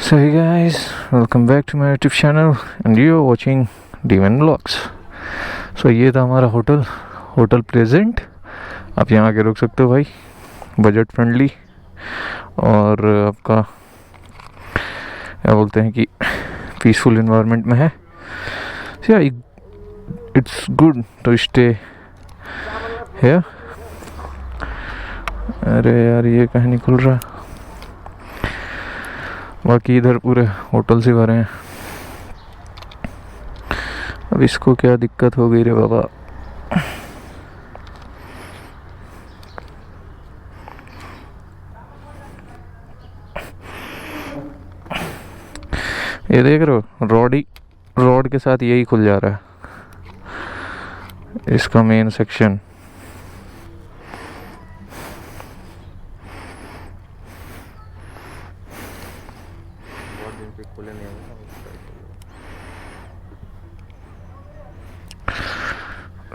So hey guys, welcome back to my YouTube channel and you are watching Demon Vlogs. So ये था हमारा hotel present. आप यहाँ आके रुक सकते हो भाई, बजट फ्रेंडली और आपका क्या बोलते हैं कि पीसफुल इन्वायरमेंट में है. So yeah, it's good to stay here. अरे यार ये कहीं नहीं खुल रहा. बाकी इधर पूरे होटल से भरे हैं. अब इसको क्या दिक्कत हो गई रे बाबा. ये देख रहे हो, रॉड के साथ यही खुल जा रहा है इसका मेन सेक्शन.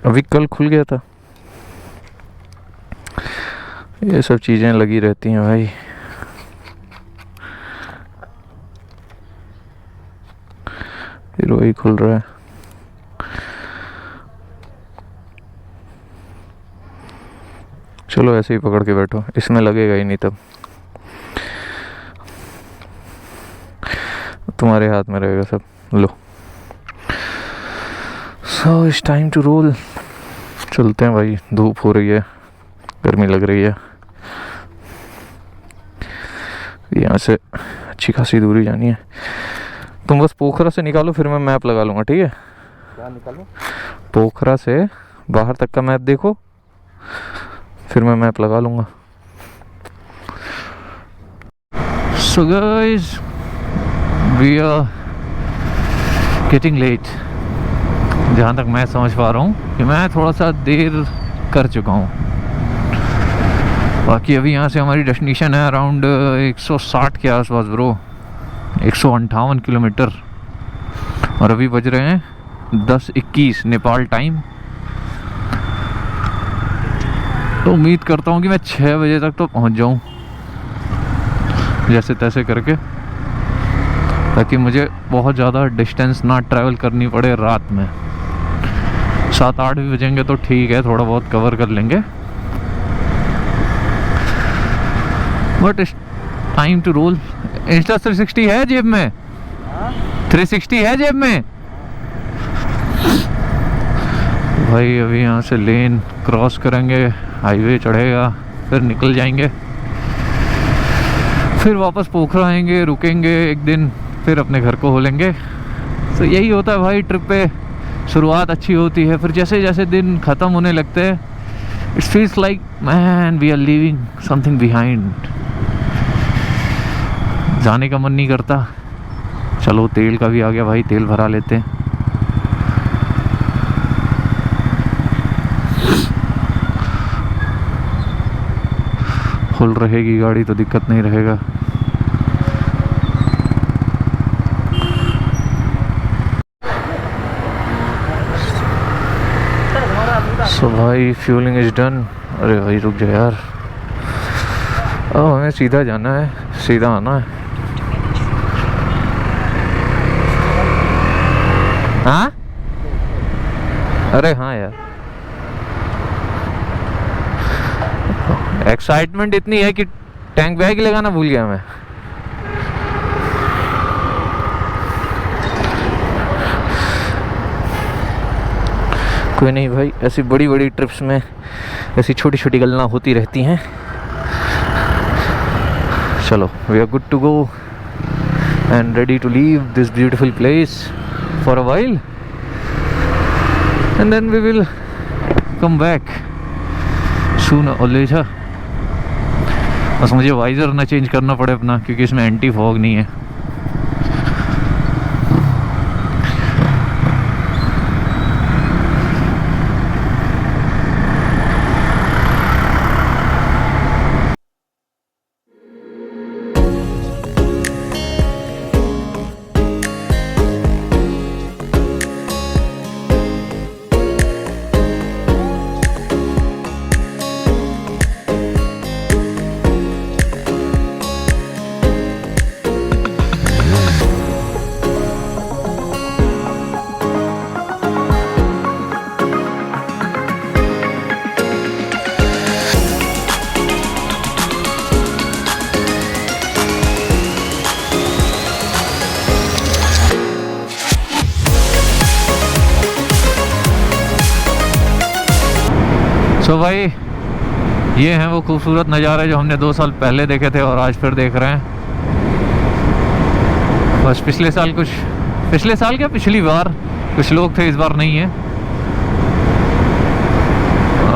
अभी कल खुल गया था. ये सब चीजें लगी रहती हैं भाई. फिर वही खुल रहा है. चलो ऐसे ही पकड़ के बैठो, इसमें लगेगा ही नहीं तब. तुम्हारे हाथ में रहेगा सब. लो. So it's time to roll. चलते हैं भाई, धूप हो रही है, गर्मी लग रही है. यहाँ से अच्छी खासी दूरी जानी है. तुम बस पोखरा से निकालो, फिर मैं मैप लगा लूँगा. ठीक है? क्या निकालो? पोखरा से बाहर तक का मैप देखो, फिर मैं मैप लगा लूँगा. So guys, we are getting late. जहाँ तक मैं समझ पा रहा हूँ कि मैं थोड़ा सा देर कर चुका हूँ. बाकी अभी यहाँ से हमारी डेस्टिनेशन है अराउंड 160 के आसपास ब्रो. 158 किलोमीटर. और अभी बज रहे हैं 10:21 नेपाल टाइम. तो उम्मीद करता हूँ कि मैं 6 बजे तक तो पहुँच जाऊँ जैसे तैसे करके, ताकि मुझे बहुत ज़्यादा डिस्टेंस ना ट्रैवल करनी पड़े रात में. 7-8 भी बजेंगे तो ठीक है, थोड़ा बहुत कवर कर लेंगे. But time to roll. Insta 360 है जेब में. 360 है जेब में भाई. अभी यहाँ से लेन क्रॉस करेंगे, हाईवे चढ़ेगा, फिर निकल जाएंगे. फिर वापस पोखरा आएंगे, रुकेंगे एक दिन, फिर अपने घर को हो लेंगे. तो यही होता है भाई ट्रिप पे. शुरुआत अच्छी होती है, फिर जैसे जैसे दिन ख़त्म होने लगते हैं it feels like man we are leaving something behind. जाने का मन नहीं करता. चलो तेल का भी आ गया भाई, तेल भरा लेते हैं. फुल रहेगी गाड़ी तो दिक्कत नहीं रहेगा. सो भाई फ्यूलिंग इज डन. अरे भाई रुक जा यार. अब हमें सीधा जाना है, सीधा आना है. हाँ अरे हाँ यार, एक्साइटमेंट इतनी है कि टैंक बैग लगाना भूल गया मैं. कोई नहीं भाई, ऐसी बड़ी बड़ी ट्रिप्स में ऐसी छोटी छोटी गलना होती रहती हैं. चलो, we are good to go and ready to leave this beautiful place for a while and then we will come back sooner और लेटर. बस मुझे वाइजर ना चेंज करना पड़े अपना, क्योंकि इसमें एंटी फॉग नहीं है. तो भाई ये हैं वो खूबसूरत नज़ारे जो हमने 2 साल पहले देखे थे और आज फिर देख रहे हैं। बस पिछले साल क्या पिछली बार कुछ लोग थे, इस बार नहीं है।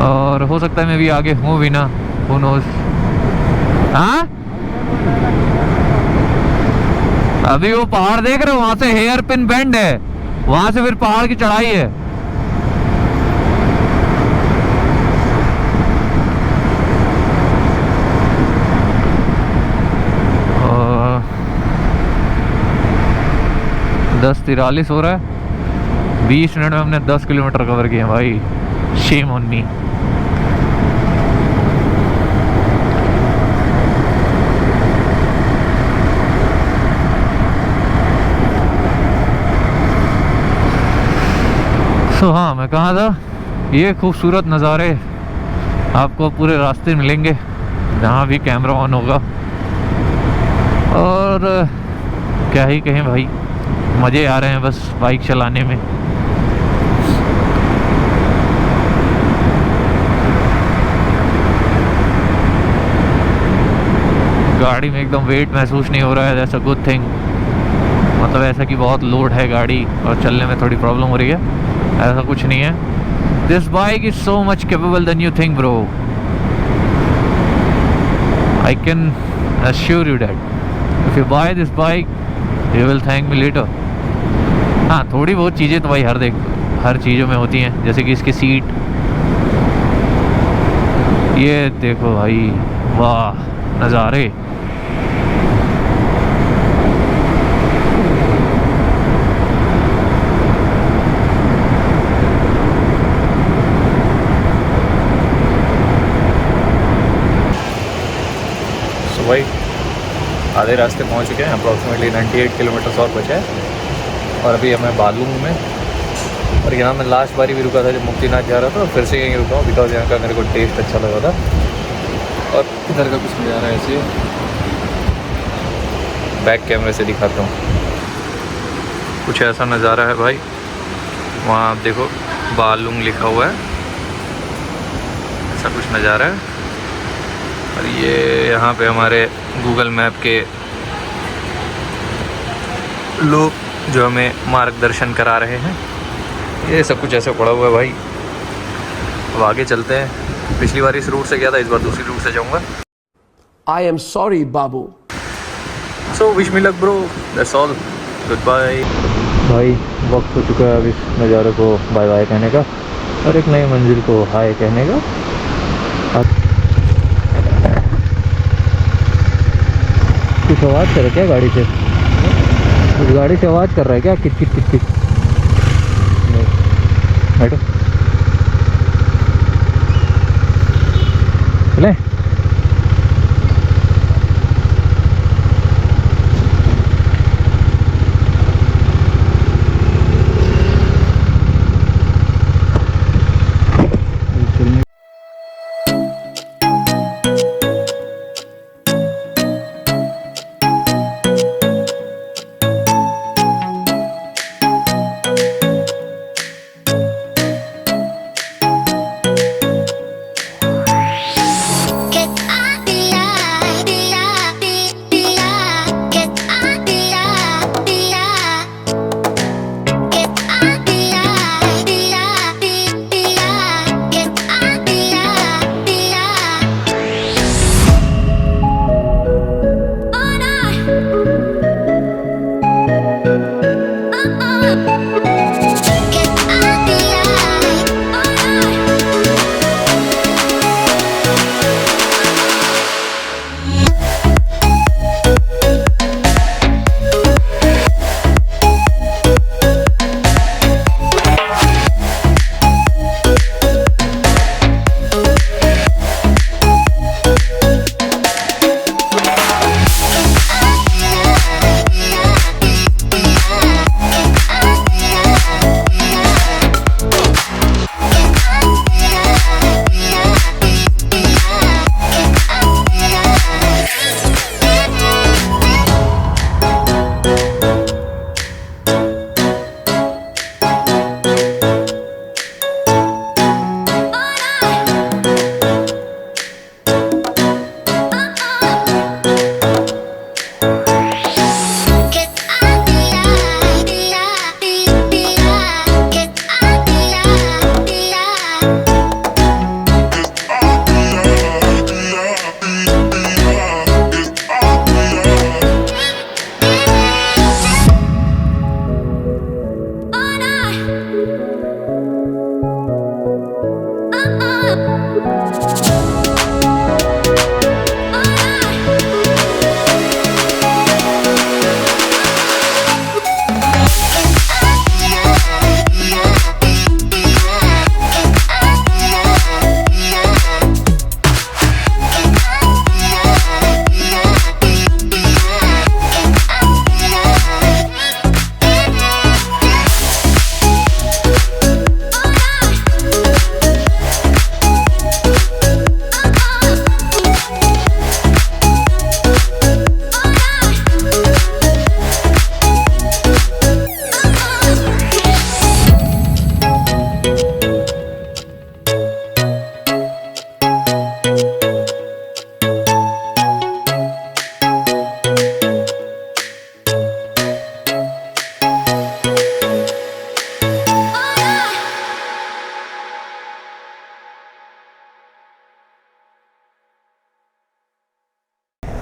और हो सकता है मैं भी आगे हूँ भी ना, who knows। हाँ अभी वो पहाड़ देख रहे हो, वहां से हेयर पिन बेंड है, वहां से फिर पहाड़ की चढ़ाई है। और 10:43 हो रहा है, 20 मिनट में हमने 10 किलोमीटर कवर किए भाई। Shame on me. तो हाँ मैं कहाँ था, ये खूबसूरत नज़ारे आपको पूरे रास्ते मिलेंगे जहाँ भी कैमरा ऑन होगा। और क्या ही कहें भाई, मज़े आ रहे हैं बस बाइक चलाने में। गाड़ी में एकदम वेट महसूस नहीं हो रहा है, दैट्स अ गुड थिंग। मतलब ऐसा कि बहुत लोड है गाड़ी और चलने में थोड़ी प्रॉब्लम हो रही है, ऐसा कुछ नहीं है। This bike is so much capable than you think bro, I can assure you that if you buy this bike you will thank me later. हाँ थोड़ी बहुत चीज़ें तो भाई हर चीज़ों में होती हैं, जैसे कि इसकी सीट, ये देखो भाई, वाह नज़ारे। भाई आधे रास्ते पहुंच चुके हैं, अप्रॉक्सीमेटली 98 किलोमीटर और बचे हैं। और अभी हमें बालूम में, और यहाँ मैं लास्ट बारी भी रुका था जब मुक्तिनाथ जा रहा था, फिर से यहीं रुका हूँ बिकॉज यहाँ का मेरे को टेस्ट अच्छा लगा था। और इधर का कुछ नज़ारा है, ऐसे बैक कैमरे से दिखाता हूँ। कुछ ऐसा नज़ारा है भाई, वहाँ आप देखो बालूम लिखा हुआ है, ऐसा कुछ नज़ारा है। और ये यहाँ पे हमारे गूगल मैप के लोग जो हमें मार्गदर्शन करा रहे हैं, ये सब कुछ ऐसे पड़ा हुआ है भाई। अब आगे चलते हैं। पिछली बार इस रूट से गया था, इस बार दूसरी रूट से जाऊंगा। आई एम सॉरी बाबू। So wish me luck bro, that's all, good bye. भाई वक्त हो चुका है अब इस नज़ारे को बाय बाय कहने का और एक नई मंजिल को हाय कहने का। कुछ आवाज़ कर रहा है क्या गाड़ी से? उस गाड़ी से आवाज़ कर रहा है क्या? Kit kit kit kit. बैठो चले।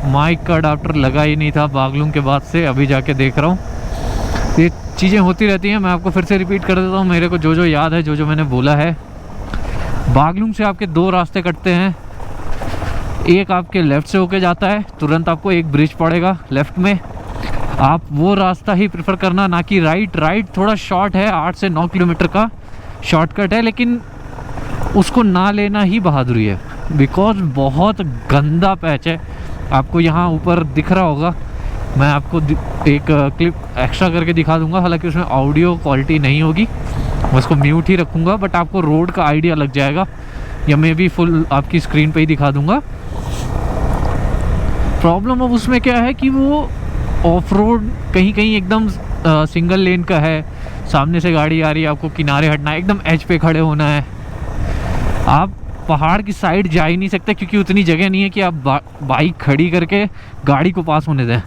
माइक का अडाप्टर लगा ही नहीं था बागलुंग के बाद से, अभी जाके देख रहा हूँ। ये चीज़ें होती रहती हैं। मैं आपको फिर से रिपीट कर देता हूँ, मेरे को जो जो याद है, जो जो मैंने बोला है। बागलुंग से आपके 2 रास्ते कटते हैं। एक आपके लेफ़्ट से होके जाता है, तुरंत आपको एक ब्रिज पड़ेगा लेफ़्ट में, आप वो रास्ता ही प्रेफर करना, ना कि राइट। राइट थोड़ा शॉर्ट है, 8 से 9 किलोमीटर का शॉर्टकट है, लेकिन उसको ना लेना ही बहादुरी है, बिकॉज बहुत गंदा पैच है। आपको यहाँ ऊपर दिख रहा होगा, मैं आपको एक क्लिप एक्स्ट्रा करके दिखा दूंगा, हालांकि उसमें ऑडियो क्वालिटी नहीं होगी, मैं उसको म्यूट ही रखूँगा, बट आपको रोड का आइडिया लग जाएगा, या मैं भी फुल आपकी स्क्रीन पे ही दिखा दूंगा। प्रॉब्लम अब उसमें क्या है कि वो ऑफ रोड कहीं कहीं एकदम सिंगल लेन का है, सामने से गाड़ी आ रही है, आपको किनारे हटना है, एकदम एज पे खड़े होना है। आप पहाड़ की साइड जा ही नहीं सकते, क्योंकि उतनी जगह नहीं है कि आप बाइक खड़ी करके गाड़ी को पास होने दें,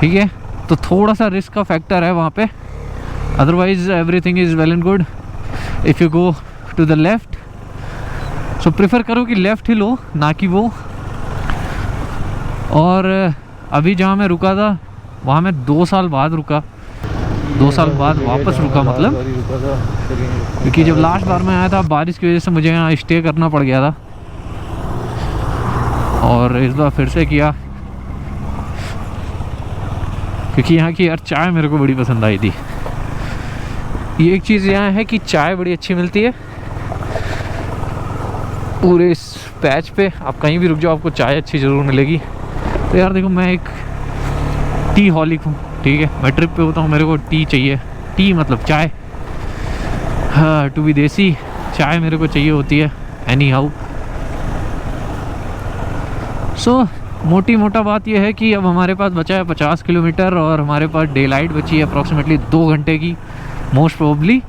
ठीक है। तो थोड़ा सा रिस्क का फैक्टर है वहाँ पे, otherwise everything is well and good. If you go to the left, so prefer करो कि लेफ़्ट ही लो, ना कि वो। और अभी जहाँ मैं रुका था वहाँ मैं 2 साल बाद रुका, 2 साल बाद वापस रुका, मतलब क्योंकि जब लास्ट बार मैं आया था बारिश की वजह से मुझे यहाँ स्टे करना पड़ गया था, और इस बार फिर से किया, क्योंकि यहाँ की यार चाय मेरे को बड़ी पसंद आई थी। ये एक चीज़ यहाँ है कि चाय बड़ी अच्छी मिलती है पूरे इस पैच पे, आप कहीं भी रुक जाओ आपको चाय अच्छी ज़रूर मिलेगी। तो यार देखो, मैं एक टी हॉलिक हूँ, ठीक है, मैं ट्रिप पे होता हूँ, मेरे को टी चाहिए, टी मतलब चाय, हाँ, टू बी देसी चाय मेरे को चाहिए होती है एनी हाउ। सो मोटी मोटा बात यह है कि अब हमारे पास बचा है 50 किलोमीटर, और हमारे पास डे लाइट बची है अप्रॉक्सीमेटली 2 घंटे की मोस्ट प्रोबेबली,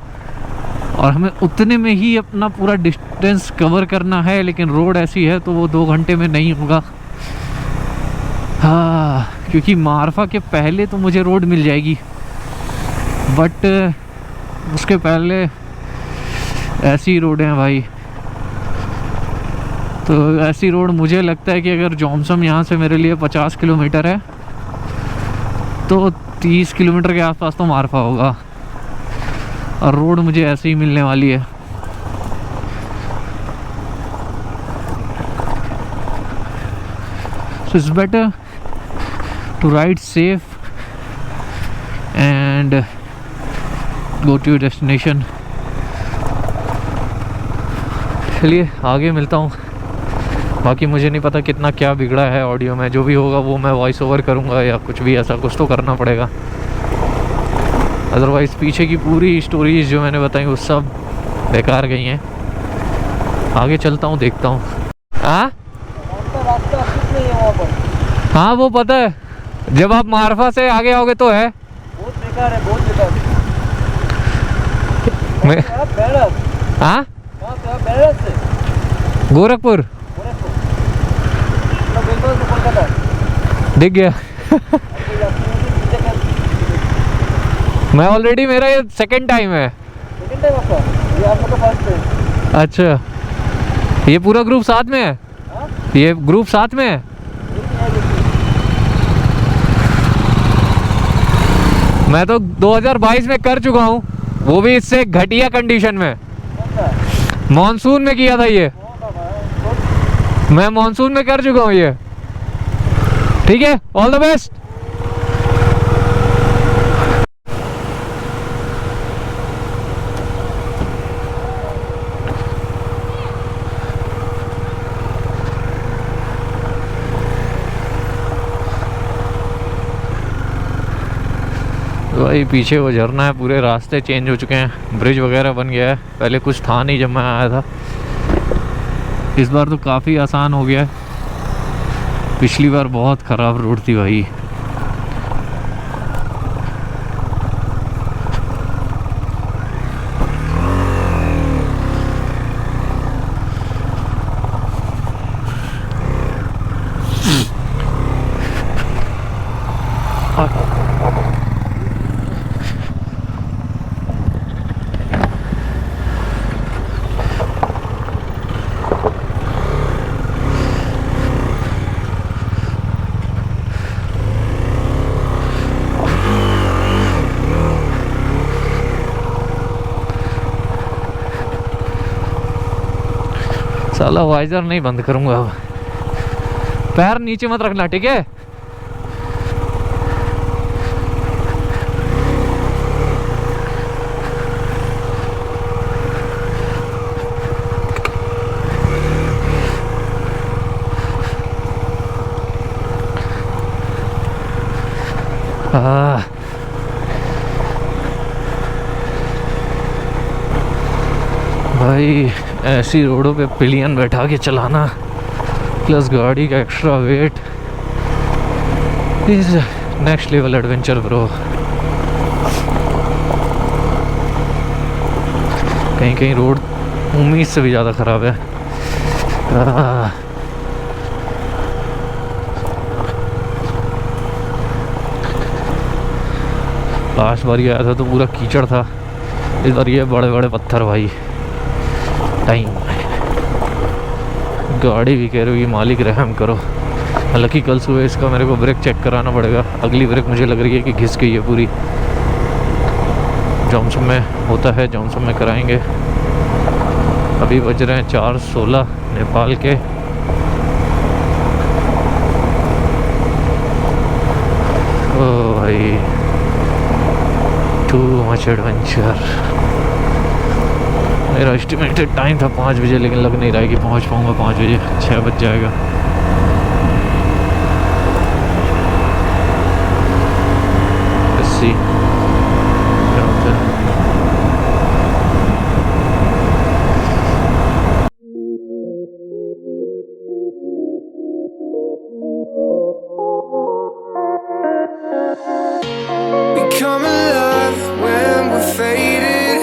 और हमें उतने में ही अपना पूरा डिस्टेंस कवर करना है, लेकिन रोड ऐसी है तो वो 2 घंटे में नहीं होगा। हाँ, क्योंकि मारफा के पहले तो मुझे रोड मिल जाएगी, बट उसके पहले ऐसी रोड हैं भाई। तो ऐसी रोड मुझे लगता है कि अगर जॉमसम यहाँ से मेरे लिए 50 किलोमीटर है तो 30 किलोमीटर के आसपास तो मारफा होगा, और रोड मुझे ऐसे ही मिलने वाली है। So it's better to ride safe and go to your destination. चलिए आगे मिलता हूँ। बाकी मुझे नहीं पता कितना क्या बिगड़ा है ऑडियो में, जो भी होगा वो मैं वॉइस ओवर करूँगा या कुछ भी ऐसा कुछ तो करना पड़ेगा, अदरवाइज़ पीछे की पूरी स्टोरीज जो मैंने बताई वो सब बेकार गई हैं। आगे चलता हूँ, देखता हूँ। हाँ हाँ, वो पता है, जब आप मारफा से आगे आओगे तो है, बहुत बेकार है, बहुत बेकार। हाँ, गोरखपुर दिख गया। मैं ऑलरेडी, मेरा ये सेकंड टाइम है। सेकंड टाइम आपका? ये आपका तो फर्स्ट है। अच्छा, ये पूरा ग्रुप साथ में है? हाँ? ये ग्रुप साथ में है? मैं तो 2022 में कर चुका हूँ, वो भी इससे घटिया कंडीशन में, मॉनसून में किया था ये। मैं मॉनसून में कर चुका हूँ ये। ठीक है, ऑल द बेस्ट। भाई पीछे वो झरना है, पूरे रास्ते चेंज हो चुके हैं, ब्रिज वगैरह बन गया है, पहले कुछ था नहीं जब मैं आया था। इस बार तो काफ़ी आसान हो गया है, पिछली बार बहुत ख़राब रोड थी भाई। साला वाइजर नहीं बंद करूंगा अब। पैर नीचे मत रखना, ठीक है? भाई ऐसी रोडों पे पिलियन बैठा के चलाना प्लस गाड़ी का extra weight is next level adventure bro. कहीं कहीं रोड उम्मीद से भी ज़्यादा ख़राब है। लास्ट बार आया था तो पूरा कीचड़ था, इस बार ये बड़े बड़े पत्थर भाई। टाइम गाड़ी भी कह रही है मालिक रहम करो। हालांकि कल सुबह इसका मेरे को ब्रेक चेक कराना पड़ेगा। अगली ब्रेक मुझे लग रही है कि घिस गई है पूरी। जॉनसन में होता है, जॉनसन में कराएंगे। अभी बज रहे हैं 4:16 नेपाल के। ओ भाई टू मच एडवेंचर। मेरा एस्टिमेटेड टाइम था 5 बजे, लेकिन लग नहीं रहा है कि पहुंच पाऊंगा 5 बजे। 6 बज जाएगा। Let's see. We come alive when we're faded.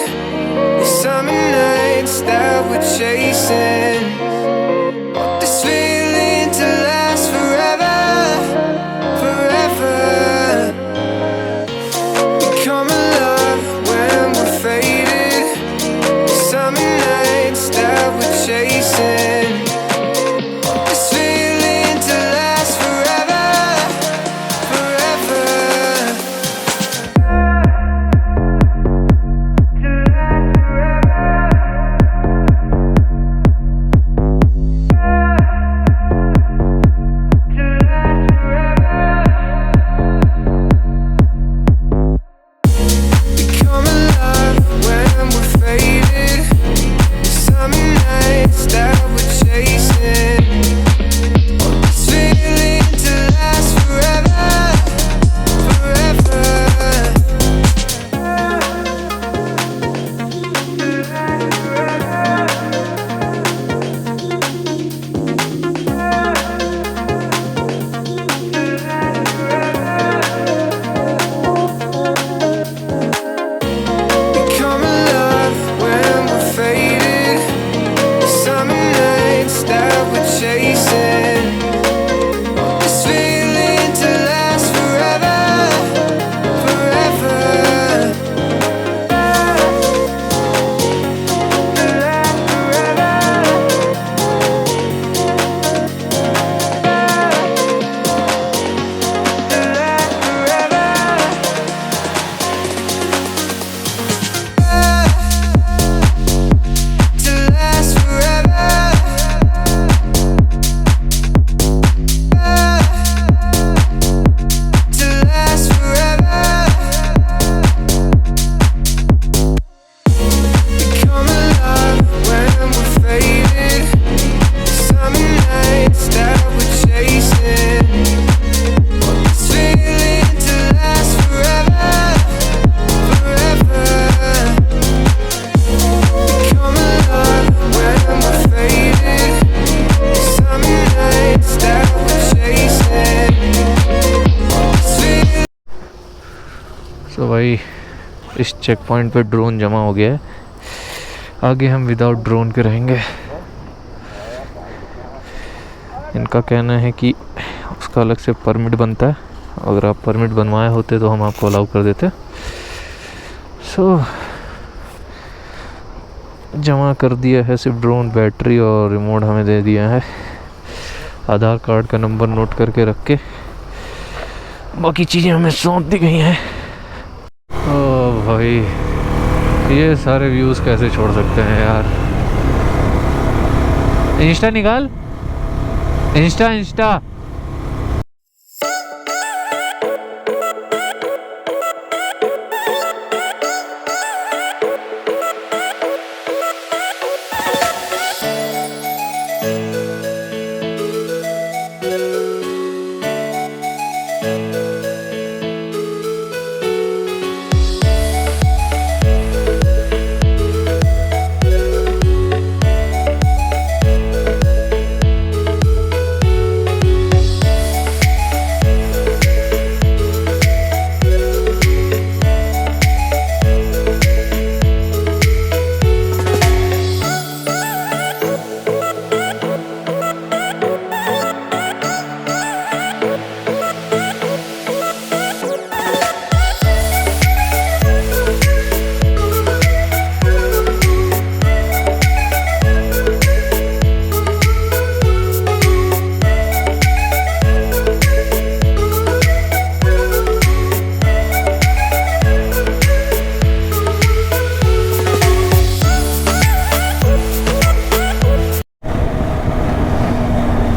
The summer nights that we're chasing. Want this feeling to last forever, forever. We come alive when we're faded. The summer nights that we're chasing. Want this feeling to last forever, forever. तो भाई इस check point पे drone जमा हो गया है। आगे हम विदाउट ड्रोन के रहेंगे। इनका कहना है कि उसका अलग से परमिट बनता है। अगर आप परमिट बनवाए होते तो हम आपको अलाउ कर देते। सो जमा कर दिया है सिर्फ ड्रोन, बैटरी और रिमोट हमें दे दिया है। आधार कार्ड का नंबर नोट करके रख के बाकी चीज़ें हमें सौंप दी गई हैं। ओ भाई ये सारे व्यूज़ कैसे छोड़ सकते हैं यार। इंस्टा निकाल, Insta Insta.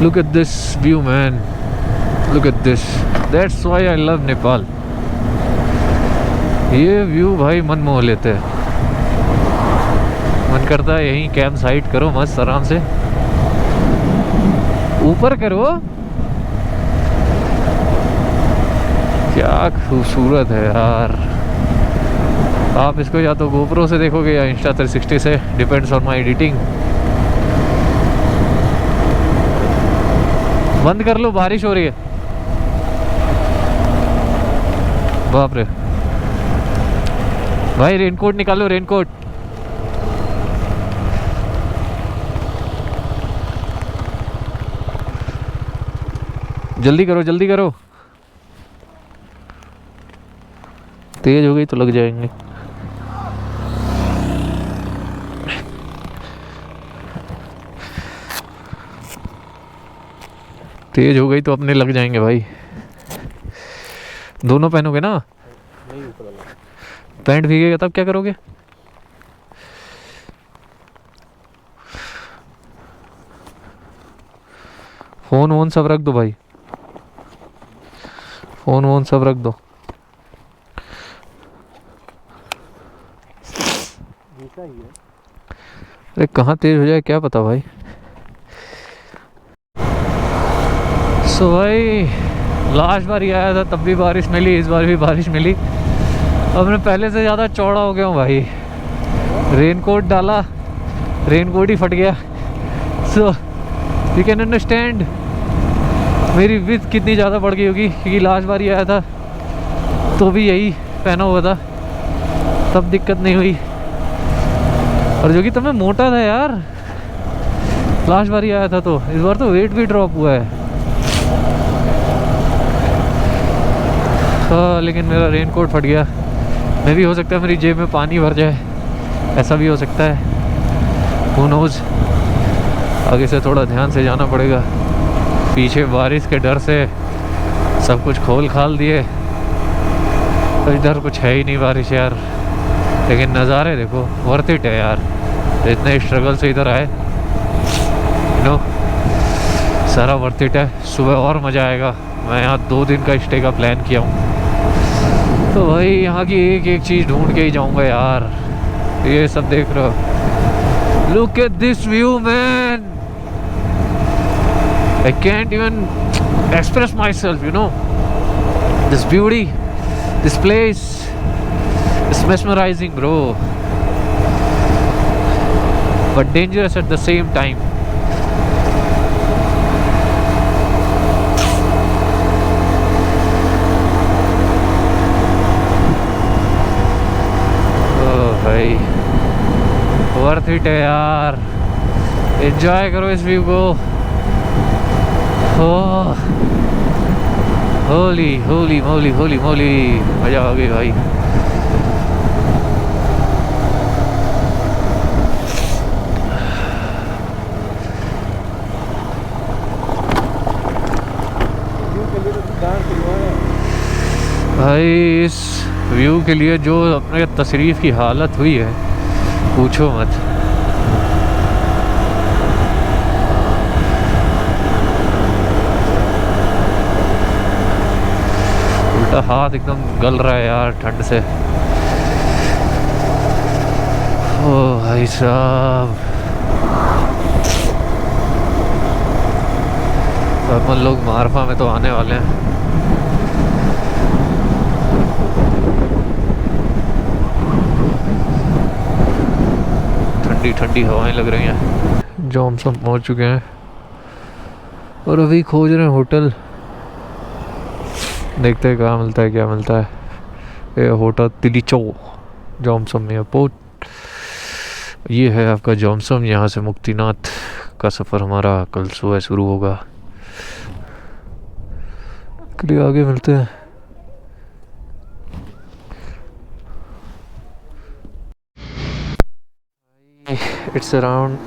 Look at this view, man. Look at this. That's why I love Nepal. ये व्यू भाई मन मोह लेते हैं। मन करता है यहीं कैंप साइट करो मस्त आराम से। ऊपर करो, क्या खूबसूरत है यार। आप इसको या तो GoPro से देखोगे या Insta 360 से, डिपेंड्स ऑन माई एडिटिंग। बंद कर लो, बारिश हो रही है। बाप रे भाई, रेनकोट निकालो, रेनकोट। जल्दी करो, जल्दी करो। तेज हो गई तो लग जाएंगे। तेज हो गई तो अपने लग जाएंगे भाई। दोनों पहनोगे ना? नहीं ऊपर वाला। पैंट भीगेगा तब क्या करोगे? फोन वोन सब रख दो भाई, फोन वोन सब रख दो। ऐसा ही है। अरे कहाँ तेज हो जाए क्या पता भाई। सो भाई लास्ट बार ही आया था तब भी बारिश मिली, इस बार भी बारिश मिली। अब मैं पहले से ज़्यादा चौड़ा हो गया हूँ भाई। रेनकोट डाला, रेनकोट ही फट गया। सो यू कैन अंडरस्टैंड मेरी विड्थ कितनी ज़्यादा बढ़ गई होगी, क्योंकि लास्ट बार ही आया था तो भी यही पहना हुआ था, तब दिक्कत नहीं हुई। और जो कि तब मैं मोटा था यार लास्ट बार ही आया था, तो इस बार तो वेट भी ड्रॉप हुआ है। हाँ, लेकिन मेरा रेनकोट फट गया। मैं भी हो सकता है मेरी जेब में पानी भर जाए, ऐसा भी हो सकता है। Who knows? आगे से थोड़ा ध्यान से जाना पड़ेगा। पीछे बारिश के डर से सब कुछ खोल खाल दिए, तो इधर कुछ है ही नहीं बारिश यार। लेकिन नज़ारे देखो, वर्थ इट है यार। इतने स्ट्रगल से इधर आए, नो सारा वर्थ इट है। सुबह और मज़ा आएगा। मैं यहाँ 2 दिन का स्टे का प्लान किया हूँ, तो भाई यहाँ की एक एक चीज़ ढूंढ के ही जाऊँगा यार। ये सब देख रहे हो, look at this view man. I can't even express myself, you know. This beauty, this place is mesmerizing, bro. But dangerous at the same time. Oh भाई, worth it है यार। Enjoy करो इस व्यू को। होली होली मोली होली मोली, मजा आ गई भाई। भाई इस व्यू के लिए जो अपने तशरीफ़ की हालत हुई है पूछो मत। हाथ एकदम गल रहा है यार ठंड से। ओ भाई साहब, अपन लोग मारफा में तो आने वाले हैं। ठंडी ठंडी हवाएं लग रही हैं। जो हम सब पहुंच चुके हैं और अभी खोज रहे हैं होटल। देखते हैं कहाँ मिलता है, क्या मिलता है। ये होटल तिलिचो जॉमसम एयरपोर्ट, ये है आपका जॉमसम। यहाँ से मुक्तिनाथ का सफ़र हमारा कल सुबह शुरू होगा। चलिए आगे मिलते हैं। इट्स अराउंड,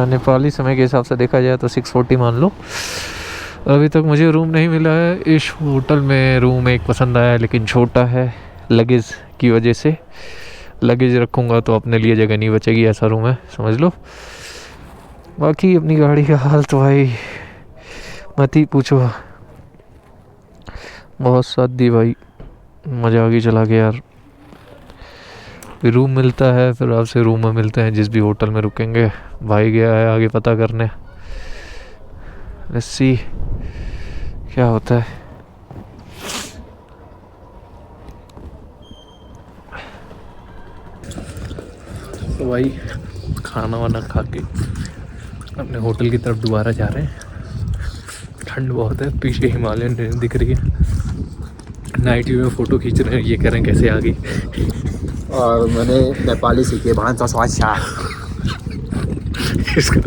नेपाली समय के हिसाब से देखा जाए तो 6:40 मान लो। अभी तक मुझे रूम नहीं मिला है। इस होटल में रूम एक पसंद आया है लेकिन छोटा है, लगेज की वजह से। लगेज रखूँगा तो अपने लिए जगह नहीं बचेगी, ऐसा रूम है समझ लो। बाकी अपनी गाड़ी का हाल तो भाई मत ही पूछो, बहुत साथ दी भाई, मज़ा आ गई चला के यार। फिर रूम मिलता है, फिर आपसे रूम में मिलते हैं जिस भी होटल में रुकेंगे। भाई गया है आगे पता करने, लेट्स सी क्या होता है। तो भाई खाना वाना खा के अपने होटल की तरफ दोबारा जा रहे हैं। ठंड बहुत है, पीछे हिमालयन रेंज दिख रही है। नाइट व्यू में फ़ोटो खींच रहे हैं, ये कह रहे हैं कैसे आ गई। और मैंने नेपाली सीखे भांसा स्वाचा। इसका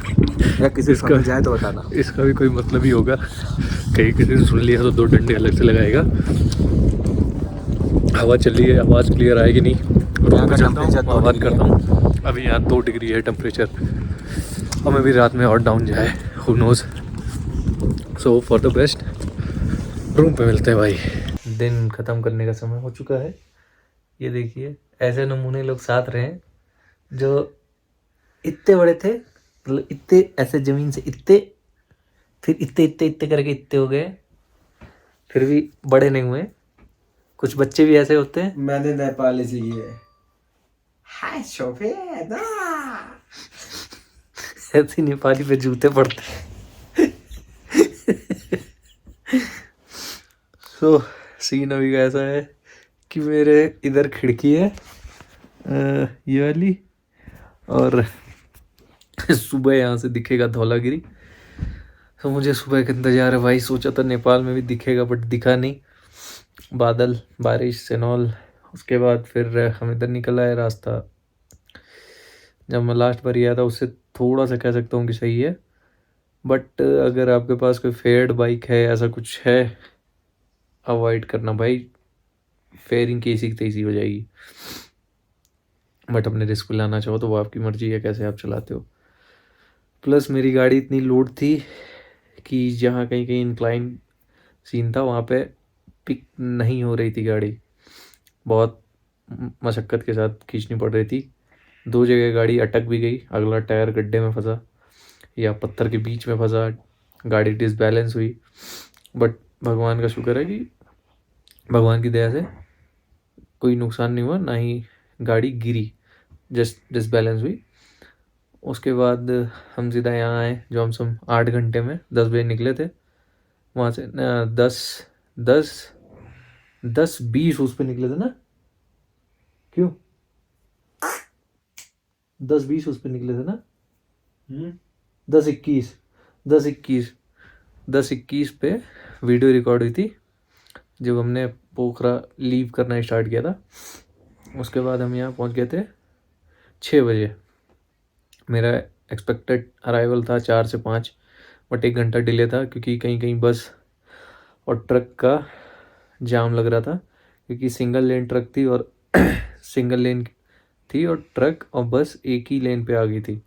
या किसी इसका समझ जाए तो बताना। इसका भी कोई मतलब ही होगा, कहीं किसी ने सुन लिया तो 2 डंडे अलग से लगाएगा। हवा चल रही है, आवाज़ क्लियर आएगी नहीं। रूम में चलता हूँ, आवाज़ करता हूँ। अभी यहाँ 2 डिग्री है टेम्परेचर, हमें भी रात में और डाउन जाए, who nose. So for the best, room पे मिलते हैं भाई। दिन ख़त्म करने का समय हो चुका है। ये देखिए ऐसे नमूने लोग साथ रहे हैं जो इतने बड़े थे, मतलब इतने ऐसे ज़मीन से इतने, फिर इतने इतने इतने करके इतने हो गए, फिर भी बड़े नहीं हुए। कुछ बच्चे भी ऐसे होते हैं। मैंने नेपाली सीखी है। हाय शोभे ना। ऐसे नेपाली पे जूते पड़ते हैं। सो सीन अभी का ऐसा है कि मेरे इधर खिड़की है ये वाली, और सुबह यहाँ से दिखेगा धौलागिरी। तो मुझे सुबह का इंतजार है भाई। सोचा था नेपाल में भी दिखेगा बट दिखा नहीं, बादल बारिश सेनॉल। उसके बाद फिर हम इधर निकल आए। रास्ता जब मैं लास्ट बार गया था उससे थोड़ा सा कह सकता हूँ कि सही है, बट अगर आपके पास कोई फेयर्ड बाइक है, ऐसा कुछ है, अवॉइड करना भाई, फेयरिंग कैसी की तैसी हो जाएगी। बट अपने रिस्क पे लाना चाहो तो वो आपकी मर्जी है कैसे आप चलाते हो। प्लस मेरी गाड़ी इतनी लोड थी कि जहाँ कहीं कहीं इंक्लाइन सीन था वहाँ पे पिक नहीं हो रही थी गाड़ी, बहुत मशक्क़त के साथ खींचनी पड़ रही थी। 2 जगह गाड़ी अटक भी गई, अगला टायर गड्ढे में फंसा या पत्थर के बीच में फंसा, गाड़ी डिसबैलेंस हुई। बट भगवान का शुक्र है कि भगवान की दया से कोई नुकसान नहीं हुआ, ना ही गाड़ी गिरी, जस्ट डिसबैलेंस हुई। उसके बाद हम सीधा यहाँ आए जॉमसम। 8 घंटे में 10 बजे निकले थे वहाँ से। 10:20 उस पर निकले थे ना, क्यों 10:20 उस पर निकले थे ना। 10:21 पे वीडियो रिकॉर्ड हुई थी जब हमने पोखरा लीव करना स्टार्ट किया था। उसके बाद हम यहाँ पहुँच गए थे 6 बजे। मेरा एक्सपेक्टेड अराइवल था 4 से 5, बट 1 घंटा डिले था क्योंकि कहीं कहीं बस और ट्रक का जाम लग रहा था, क्योंकि सिंगल लेन ट्रक थी और सिंगल लेन थी और ट्रक और बस एक ही लेन पे आ गई थी।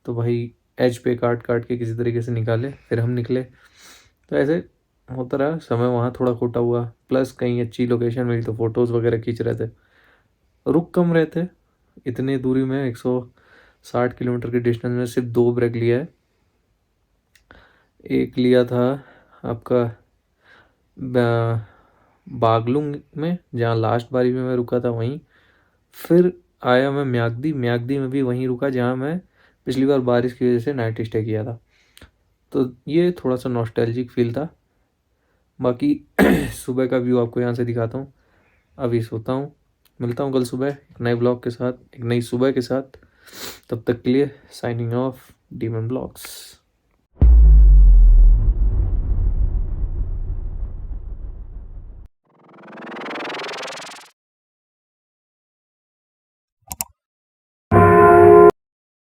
तो भाई एज पे काट काट के किसी तरीके से निकाले, फिर हम निकले। तो ऐसे होता रहा, समय वहाँ थोड़ा खोटा हुआ। प्लस कहीं अच्छी लोकेशन मिली तो फ़ोटोज़ वगैरह खींच रहे थे। रुक कम रहे थे, इतने दूरी में 160 किलोमीटर के डिस्टेंस में सिर्फ 2 ब्रेक लिया है। एक लिया था आपका बागलुंग में, जहाँ लास्ट बारी में मैं रुका था वहीं। फिर आया मैं म्यागदी में भी वहीं रुका जहाँ मैं पिछली बार बारिश की वजह से नाइट स्टे किया था। तो ये थोड़ा सा नॉस्टैल्जिक फील था। बाकी सुबह का व्यू आपको यहाँ से दिखाता हूँ। अभी सोता हूँ, मिलता हूँ कल सुबह एक नए ब्लॉग के साथ, एक नई सुबह के साथ। तब तक के लिए साइनिंग ऑफ, डीमन ब्लॉग्स।